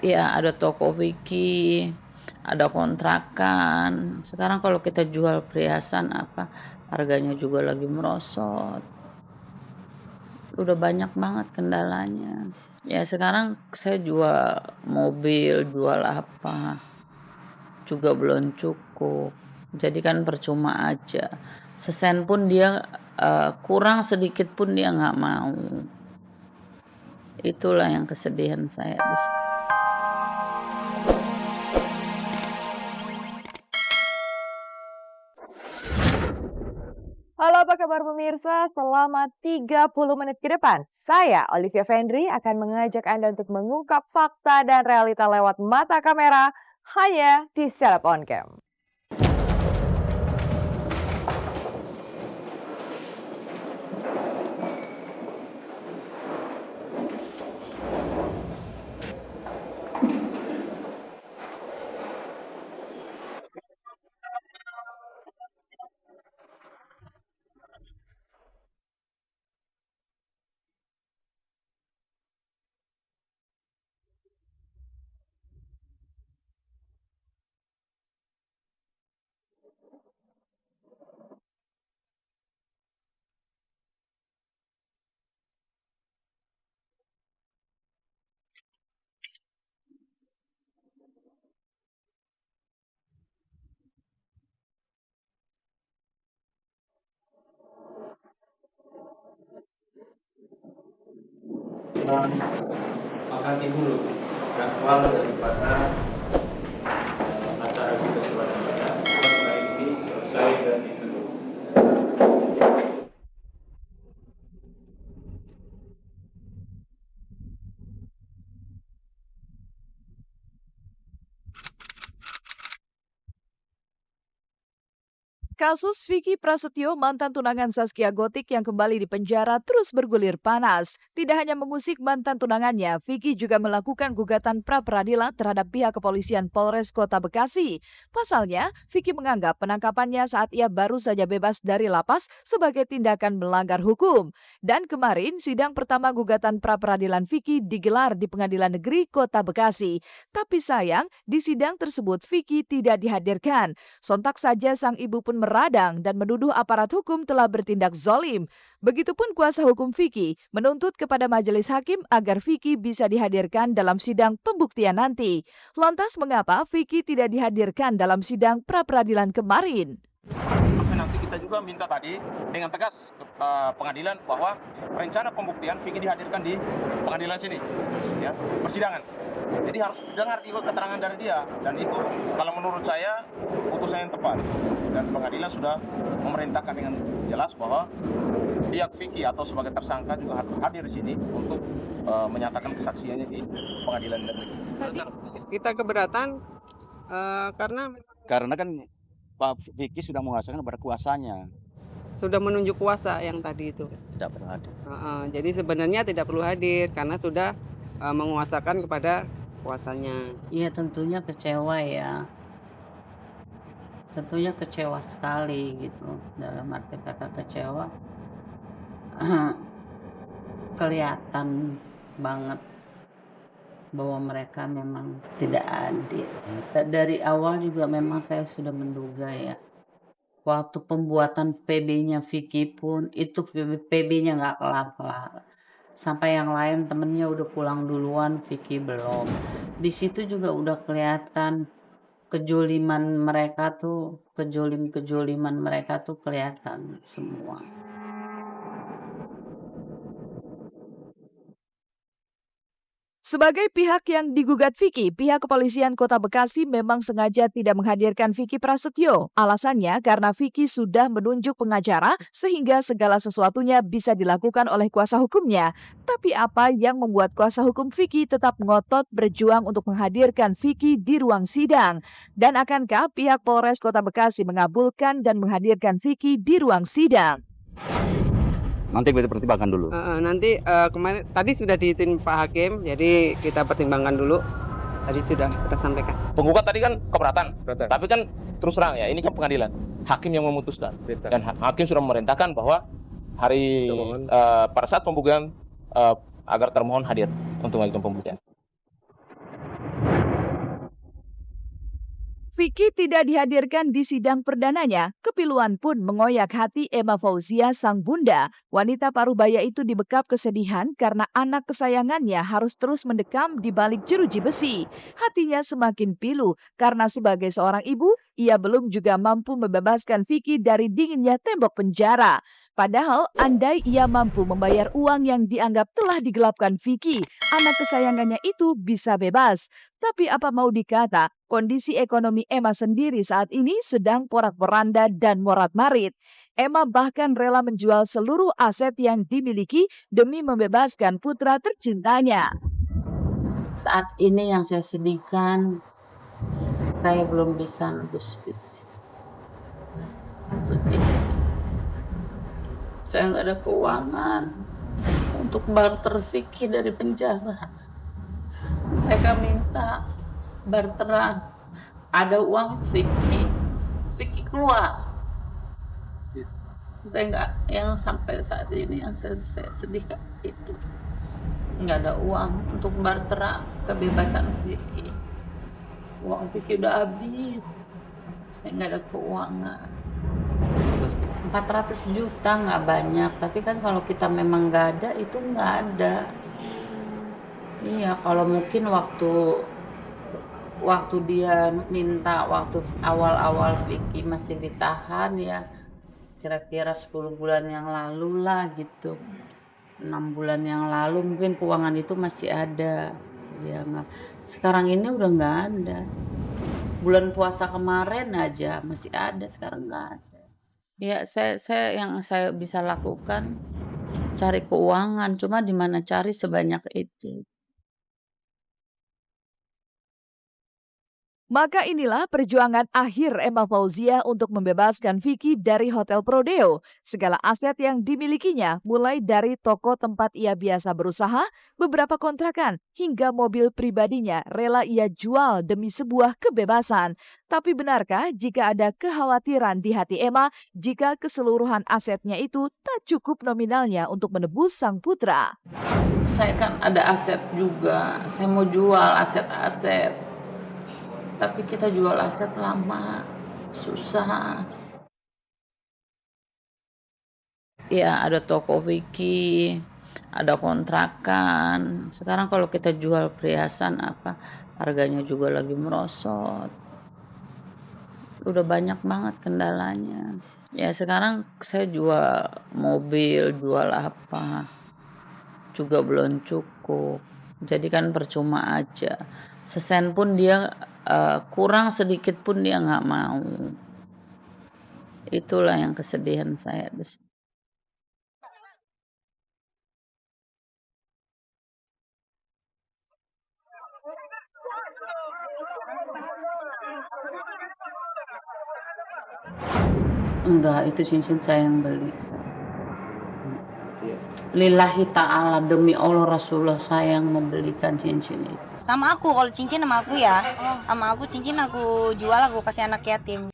Ya ada toko Vicky, ada kontrakan. Sekarang kalau kita jual perhiasan apa, harganya juga lagi merosot. Udah banyak banget kendalanya. Ya sekarang saya jual mobil, jual apa, juga belum cukup. Jadi kan percuma aja. Sesen pun dia kurang sedikit pun dia nggak mau. Itulah yang kesedihan saya. Halo, apa kabar pemirsa? Selama 30 menit ke depan, saya, Olivia Vendry, akan mengajak Anda untuk mengungkap fakta dan realita lewat mata kamera hanya di Seleb On Cam. Makan dulu jadwal daripada acara kita selanjutnya setelah ini selesai dan ditutup. Kasus Vicky Prasetyo, mantan tunangan Zaskia Gotik yang kembali di penjara terus bergulir panas. Tidak hanya mengusik mantan tunangannya, Vicky juga melakukan gugatan pra-peradilan terhadap pihak kepolisian Polres Kota Bekasi. Pasalnya, Vicky menganggap penangkapannya saat ia baru saja bebas dari lapas sebagai tindakan melanggar hukum. Dan kemarin, sidang pertama gugatan pra-peradilan Vicky digelar di Pengadilan Negeri Kota Bekasi. Tapi sayang, di sidang tersebut Vicky tidak dihadirkan. Sontak saja sang ibu pun meradang dan menuduh aparat hukum telah bertindak zolim. Begitupun kuasa hukum Vicky menuntut kepada majelis hakim agar Vicky bisa dihadirkan dalam sidang pembuktian nanti. Lantas mengapa Vicky tidak dihadirkan dalam sidang pra-peradilan kemarin? Nanti kita juga minta tadi dengan tegas ke pengadilan bahwa rencana pembuktian Vicky dihadirkan di pengadilan sini, ya, persidangan. Jadi harus dengar juga keterangan dari dia, dan itu kalau menurut saya putusan yang tepat. Dan pengadilan sudah memerintahkan dengan jelas bahwa pihak Vicky atau sebagai tersangka juga harus hadir di sini untuk menyatakan kesaksiannya di pengadilan negeri. Kita keberatan karena kan Pak Vicky sudah menguasakan kepada kuasanya. sudah menunjuk kuasa yang tadi itu. Tidak perlu hadir. Jadi sebenarnya tidak perlu hadir karena sudah menguasakan kepada kuasanya. Iya tentunya kecewa ya. Tentunya kecewa sekali gitu. Dalam arti kata kecewa, kelihatan banget bahwa mereka memang tidak adil. Dari awal juga memang saya sudah menduga ya. Waktu pembuatan PB-nya Vicky pun itu PB-nya nggak kelar-kelar. Sampai yang lain temennya udah pulang duluan, Vicky belum. Di situ juga udah kelihatan kejoliman mereka tuh, kejoliman mereka tuh kelihatan semua. Sebagai pihak yang digugat Vicky, pihak kepolisian Kota Bekasi memang sengaja tidak menghadirkan Vicky Prasetyo. Alasannya karena Vicky sudah menunjuk pengacara sehingga segala sesuatunya bisa dilakukan oleh kuasa hukumnya. Tapi apa yang membuat kuasa hukum Vicky tetap ngotot berjuang untuk menghadirkan Vicky di ruang sidang? Dan akankah pihak Polres Kota Bekasi mengabulkan dan menghadirkan Vicky di ruang sidang? Nanti kita pertimbangkan dulu. Nanti kemarin tadi sudah dihitung Pak Hakim, jadi kita pertimbangkan dulu. Tadi sudah kita sampaikan. Penggugat tadi kan keberatan, tapi kan terus terang ya, ini kan pengadilan, hakim yang memutuskan, dan hakim sudah memerintahkan bahwa pada saat pembuktian agar termohon hadir untuk melakukan pembuktian. Vicky tidak dihadirkan di sidang perdananya. Kepiluan pun mengoyak hati Emma Fauzia sang bunda. Wanita parubaya itu dibekap kesedihan karena anak kesayangannya harus terus mendekam di balik jeruji besi. Hatinya semakin pilu karena sebagai seorang ibu, ia belum juga mampu membebaskan Vicky dari dinginnya tembok penjara. Padahal andai ia mampu membayar uang yang dianggap telah digelapkan Vicky, anak kesayangannya itu bisa bebas. Tapi apa mau dikata, kondisi ekonomi Emma sendiri saat ini sedang porak-poranda dan morat-marit. Emma bahkan rela menjual seluruh aset yang dimiliki demi membebaskan putra tercintanya. Saat ini yang saya sedihkan, saya belum bisa nebus Vicky. Sedih. Saya nggak ada keuangan untuk barter Vicky dari penjara. Mereka minta barteran, ada uang Vicky keluar. Saya nggak, yang sampai saat ini yang saya sedih itu nggak ada uang untuk barteran kebebasan Vicky. Uang Vicky udah habis, saya nggak ada keuangan. 400 juta nggak banyak, tapi kan kalau kita memang nggak ada, itu nggak ada. Iya, kalau mungkin waktu dia minta, waktu awal-awal Vicky masih ditahan ya, kira-kira 10 bulan yang lalu lah gitu. 6 bulan yang lalu mungkin keuangan itu masih ada. Ya nggak. Sekarang ini udah nggak ada. Bulan puasa kemarin aja masih ada, sekarang nggak ada. Ya yang saya bisa lakukan cari keuangan, cuma di mana cari sebanyak itu. Maka inilah perjuangan akhir Emma Fauzia untuk membebaskan Vicky dari Hotel Prodeo. Segala aset yang dimilikinya mulai dari toko tempat ia biasa berusaha, beberapa kontrakan, hingga mobil pribadinya rela ia jual demi sebuah kebebasan. Tapi benarkah jika ada kekhawatiran di hati Emma jika keseluruhan asetnya itu tak cukup nominalnya untuk menebus sang putra? Saya kan ada aset juga, saya mau jual aset-aset. Tapi kita jual aset lama, susah. Ya ada toko Vicky, ada kontrakan. Sekarang kalau kita jual perhiasan apa, harganya juga lagi merosot. Udah banyak banget kendalanya. Ya sekarang saya jual mobil, jual apa, juga belum cukup. Jadi kan percuma aja. Sesen pun dia kurang sedikit pun dia nggak mau. Itulah yang kesedihan saya di sini. Enggak, itu cincin saya yang beli. Lillahi ta'ala, demi Allah Rasulullah saya yang membelikan cincin itu. Sama aku, kalau cincin sama aku ya. Sama aku cincin aku jual, aku kasih anak yatim.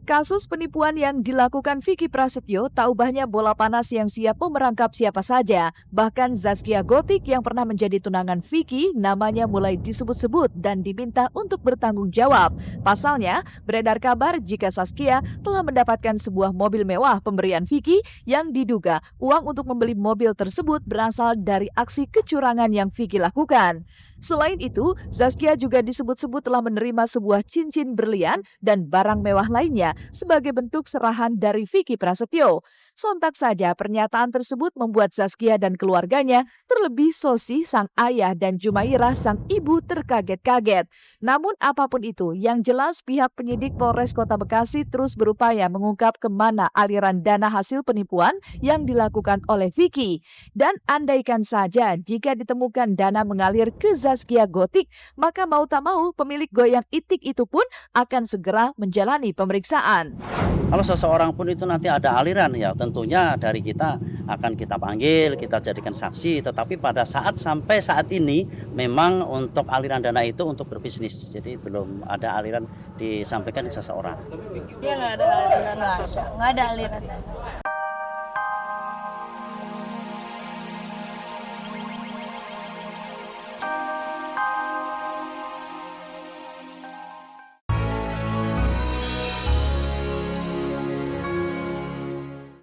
Kasus penipuan yang dilakukan Vicky Prasetyo tak ubahnya bola panas yang siap memerangkap siapa saja. Bahkan Zaskia Gotik yang pernah menjadi tunangan Vicky namanya mulai disebut-sebut dan diminta untuk bertanggung jawab. Pasalnya, beredar kabar jika Zaskia telah mendapatkan sebuah mobil mewah pemberian Vicky yang diduga uang untuk membeli mobil tersebut berasal dari aksi kecurangan yang Vicky lakukan. Selain itu, Zaskia juga disebut-sebut telah menerima sebuah cincin berlian dan barang mewah lainnya sebagai bentuk serahan dari Vicky Prasetyo. Sontak saja pernyataan tersebut membuat Zaskia dan keluarganya, terlebih Sosi sang ayah dan Jumairah sang ibu terkaget-kaget. Namun apapun itu, yang jelas pihak penyidik Polres Kota Bekasi terus berupaya mengungkap kemana aliran dana hasil penipuan yang dilakukan oleh Vicky. Dan andaikan saja jika ditemukan dana mengalir ke Zaskia Gotik, maka mau tak mau pemilik goyang itik itu pun akan segera menjalani pemeriksaan. Kalau seseorang pun itu nanti ada aliran ya tentunya dari kita akan kita panggil, kita jadikan saksi. Tetapi pada sampai saat ini memang untuk aliran dana itu untuk berbisnis. Jadi belum ada aliran disampaikan di seseorang. Dia nggak ada aliran dana. Nggak ada aliran dana.